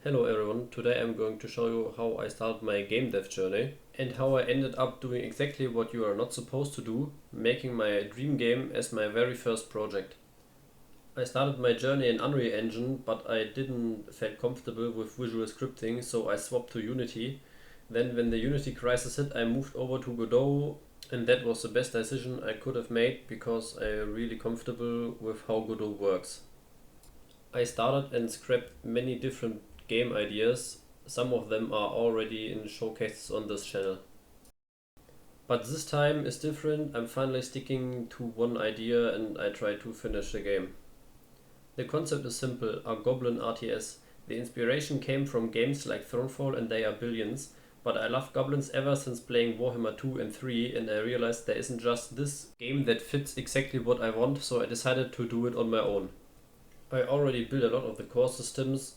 Hello everyone, today I'm going to show you how I started my game dev journey and how I ended up doing exactly what you are not supposed to do, making my dream game as my very first project. I started my journey in Unreal Engine, but I didn't feel comfortable with visual scripting, so I swapped to Unity. Then when the Unity crisis hit, I moved over to Godot, and that was the best decision I could have made because I'm really comfortable with how Godot works. I started and scrapped many different game ideas. Some of them are already in showcases on this channel. But this time is different. I'm finally sticking to one idea and I try to finish the game. The concept is simple, a Goblin RTS. The inspiration came from games like Thronefall and they are billions, but I love goblins ever since playing Warhammer 2 and 3 and I realized there isn't just this game that fits exactly what I want, so I decided to do it on my own. I already built a lot of the core systems,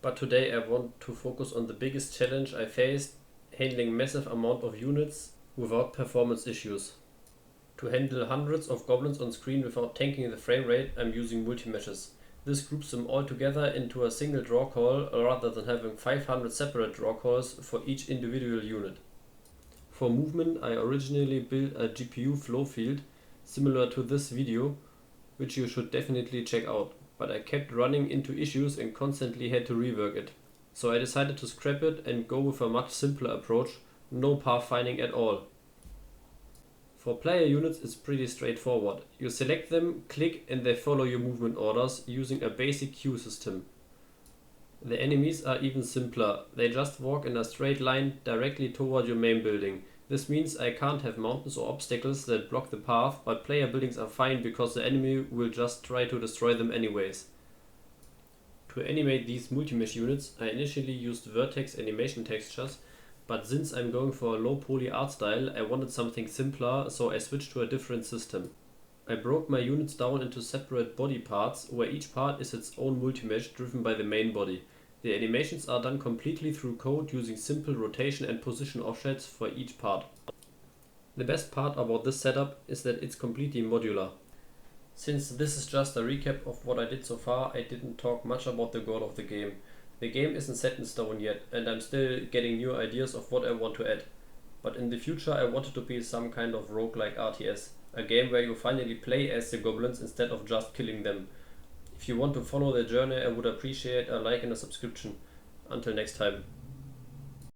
but today I want to focus on the biggest challenge I faced, handling massive amount of units without performance issues. To handle hundreds of goblins on screen without tanking the frame rate, I'm using multi-meshes. This groups them all together into a single draw call rather than having 500 separate draw calls for each individual unit. For movement, I originally built a GPU flow field similar to this video, which you should definitely check out. But I kept running into issues and constantly had to rework it. So I decided to scrap it and go with a much simpler approach, no pathfinding at all. For player units it's pretty straightforward. You select them, click and they follow your movement orders using a basic queue system. The enemies are even simpler, they just walk in a straight line directly toward your main building. This means I can't have mountains or obstacles that block the path, but player buildings are fine because the enemy will just try to destroy them anyways. To animate these multi-mesh units, I initially used vertex animation textures, but since I'm going for a low poly art style, I wanted something simpler, so I switched to a different system. I broke my units down into separate body parts, where each part is its own multi-mesh driven by the main body. The animations are done completely through code using simple rotation and position offsets for each part. The best part about this setup is that it's completely modular. Since this is just a recap of what I did so far, I didn't talk much about the goal of the game. The game isn't set in stone yet, and I'm still getting new ideas of what I want to add. But in the future I want it to be some kind of roguelike RTS, a game where you finally play as the goblins instead of just killing them. If you want to follow the journey, I would appreciate a like and a subscription. Until next time.